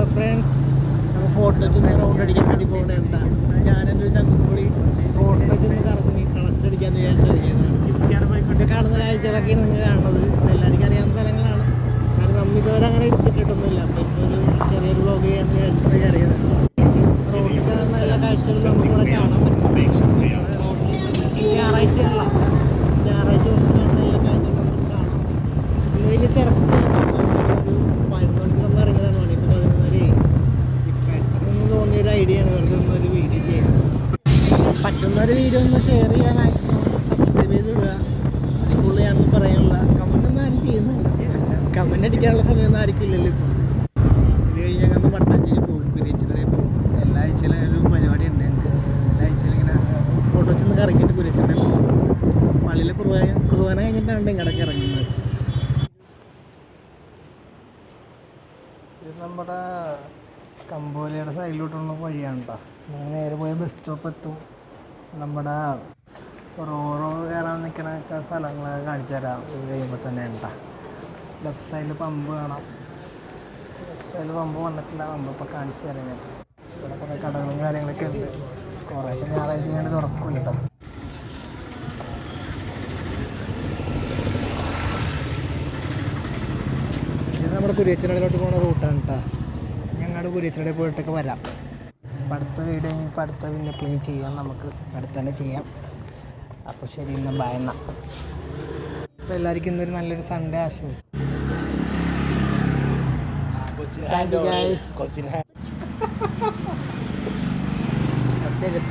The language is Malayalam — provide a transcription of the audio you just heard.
ഹലോ ഫ്രണ്ട്സ്, നമ്മൾ ഫോട്ടോ വെച്ചൊന്ന് റൗണ്ട് അടിക്കാൻ വേണ്ടി പോകുന്നുണ്ട്. ഞാനെൻ്റെ ഒരു ചങ്കൂടി ഫോട്ടോ വെച്ചൊന്ന് കറങ്ങി കളക്ഷൻ അടിക്കാമെന്ന് വിചാരിച്ചിറങ്ങിയതാണ്. കാണുന്ന കാഴ്ചകളൊക്കെയാണ് നിങ്ങൾ കാണുന്നത്. എല്ലാവർക്കും അറിയാവുന്ന സ്ഥലങ്ങളാണ്. കാരണം നമ്മൾ ഇതുവരെ അങ്ങനെ എടുത്തിട്ടൊന്നുമില്ല. അപ്പോൾ ഇന്നൊരു ചെറിയൊരു വ്ളോഗ് ചെയ്യാമെന്ന് വിചാരിച്ചത് കയറിയത്. റോഡിൽ കാണുന്ന എല്ലാ കാഴ്ചകളും നമുക്കിവിടെ കാണാൻ പറ്റും. ഞായറാഴ്ചയുള്ള ഞായറാഴ്ച ദിവസം കാണുന്ന എല്ലാ കാഴ്ചകളും നമുക്ക് കാണാം. ഇന്ന് വലിയ തിരക്കില്ല. ഒരു 11 മണിക്ക് നമ്മൾ ഇറങ്ങിയതാണ്. മണിപ്പോൾ 11:30. പെട്ടെന്ന് തോന്നിയൊരു ഐഡിയ ആണ് വെറുതെ ഒന്നൊരു വീഡിയോ ചെയ്യുന്നത്. പറ്റുന്നൊരു വീഡിയോ ഒന്ന് ഷെയർ ചെയ്യുക, മാക്സിമം സബ്സ്ക്രൈബ് ചെയ്ത് ഇടുക. അതിൽ കൂടുതൽ ഞാനൊന്നും പറയാനുള്ള കമൻ്റ് ഒന്നും ആരും ചെയ്യുന്നില്ല. കമൻ്റ് അടിക്കാനുള്ള സമയമൊന്നും ആർക്കില്ലല്ലോ ഇപ്പോൾ. ഇത് കഴിഞ്ഞ് ഞങ്ങൾ മട്ടാഞ്ചേരി പോകും, കുരിയച്ചിലയിൽ പോകും. എല്ലാ ആഴ്ചയിലും ഒരു പരിപാടി ഉണ്ട് ഞങ്ങൾക്ക്. എല്ലാ ആഴ്ചയിലും ഇങ്ങനെ ഫോട്ടോ വെച്ചൊന്ന് കറങ്ങിയിട്ട് കുരിയച്ചിലയിൽ പോകും. പള്ളിയിൽ കുർബാന കഴിഞ്ഞിട്ടാണ് ഇങ്ങോട്ടൊക്കെ ഇറങ്ങുന്നത്. ഇത് നമ്മുടെ കമ്പോലയുടെ സൈഡിലോട്ടുള്ള വഴിയാണ് കേട്ടോ. നമ്മൾ നേരെ പോയ ബസ് സ്റ്റോപ്പ് എത്തും. നമ്മുടെ റോഡ് കയറാൻ നിൽക്കുന്ന സ്ഥലങ്ങളൊക്കെ കാണിച്ചു തരാം. ഇത് കഴിയുമ്പോൾ തന്നെ കേട്ടോ. ലെഫ്റ്റ് സൈഡിൽ പമ്പ് കാണാം. ലെഫ്റ്റ് സൈഡിൽ പമ്പ് വന്നിട്ടില്ല. പമ്പ് ഇപ്പോൾ കാണിച്ചു തരാം കേട്ടോ. ഇവിടെ കുറേ കടകളും കാര്യങ്ങളൊക്കെ ഉണ്ട്. കുറേയൊക്കെ ഞായറാഴ്ച ചെയ്യാണ്ട് തുറക്കില്ല കേട്ടോ. ഇത് നമ്മുടെ കുരിയച്ചിലയിലോട്ട് പോകുന്ന റൂട്ടാണ് കേട്ടോ. ഞങ്ങളുടെ കുരിയച്ചിലയിൽ പോയിട്ടൊക്കെ വരാം. അപ്പം അടുത്ത വീഡിയോ ഇപ്പം അടുത്ത പിന്നെ ക്ലീൻ ചെയ്യാം. നമുക്ക് അടുത്ത് തന്നെ ചെയ്യാം. അപ്പോൾ ശരി, ഇന്ന് ബൈ എന്നാ. അപ്പോൾ എല്ലാവർക്കും ഇന്നൊരു നല്ലൊരു സൺഡേ ആശംസിച്ചു. Thank you guys. ശരി.